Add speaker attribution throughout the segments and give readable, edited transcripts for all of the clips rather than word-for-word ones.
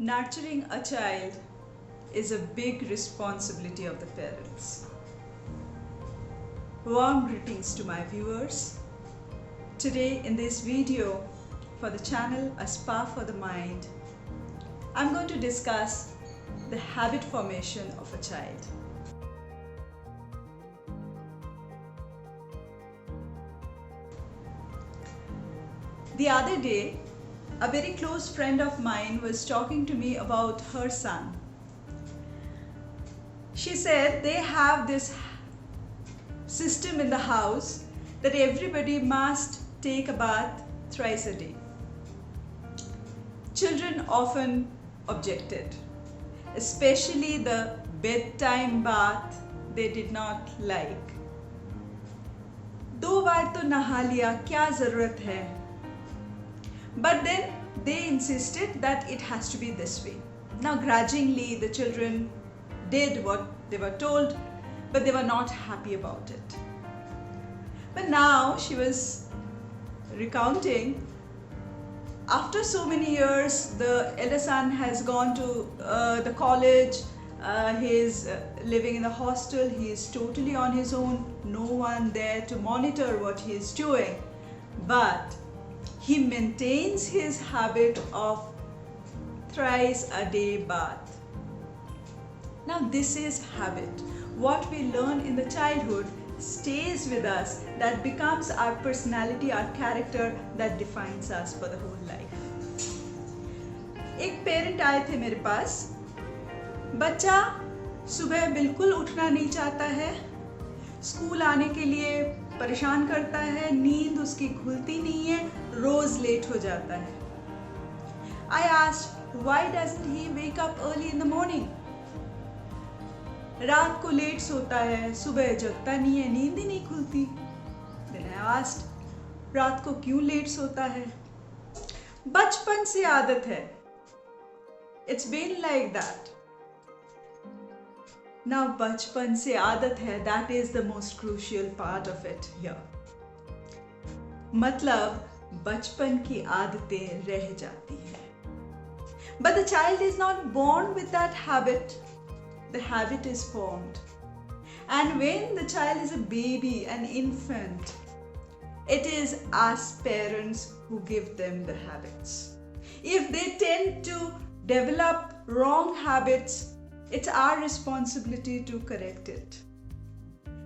Speaker 1: Nurturing a child is a big responsibility of the parents. Warm greetings to my viewers. Today in this video for the channel A Spa for the Mind, I'm going to discuss the habit formation of a child. The other day, a very close friend of mine was talking to me about her son. She said they have this system in the house that everybody must take a bath thrice a day. Children often objected, especially the bedtime bath they did not like. 2 बार तो नहा लिया, क्या जरूरत है? But then they insisted that it has to be this way. Now grudgingly the children did what they were told, but they were not happy about it. But now she was recounting, after so many years the elder son has gone to the college, he is living in the hostel, he is totally on his own, no one there to monitor what he is doing, but he maintains his habit of thrice a day bath. Now this is habit. What we learn in the childhood stays with us, that becomes our personality, our character, that defines us for the whole life. एक parent आए थे मेरे पास, बच्चा सुबह बिल्कुल उठना नहीं चाहता है, स्कूल आने के लिए परेशान करता है, नींद उसकी खुलती नहीं है, रोज लेट हो जाता है. I asked, why doesn't he wake up early in the morning? रात को लेट सोता है, सुबह जगता नहीं है, नींद ही नहीं खुलती. Then I asked, रात को क्यों लेट सोता है? बचपन से आदत है. It's been like that. Now बचपन से आदत है, that is the most crucial part of it here. मतलब बचपन की आदतें रह जाती है. But the child is not born with that habit. The habit is formed. And when the child is a baby, an infant, it is us parents who give them the habits. If they tend to develop wrong habits, it's our responsibility to correct it.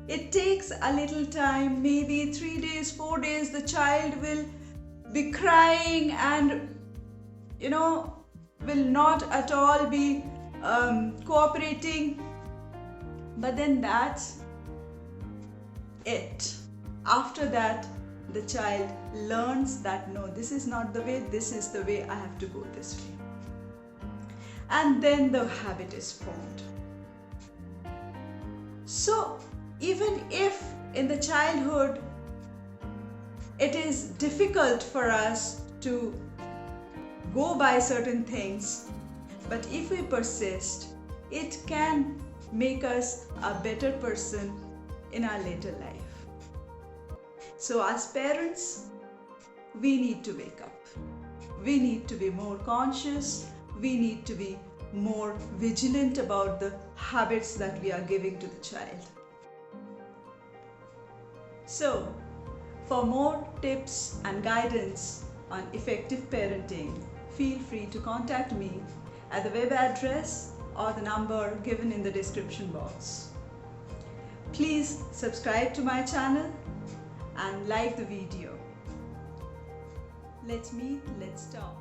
Speaker 1: It takes a little time, maybe 3 days, 4 days, the child will be crying and, will not at all be cooperating. But then that's it. After that, the child learns that no, this is not the way, this is the way, I have to go this way. And then the habit is formed. So even if in the childhood it is difficult for us to go by certain things, but if we persist, it can make us a better person in our later life. So as parents, we need to wake up. We need to be more conscious. We need to be more vigilant about the habits that we are giving to the child. So, for more tips and guidance on effective parenting, feel free to contact me at the web address or the number given in the description box. Please subscribe to my channel and like the video. Let's meet, let's talk.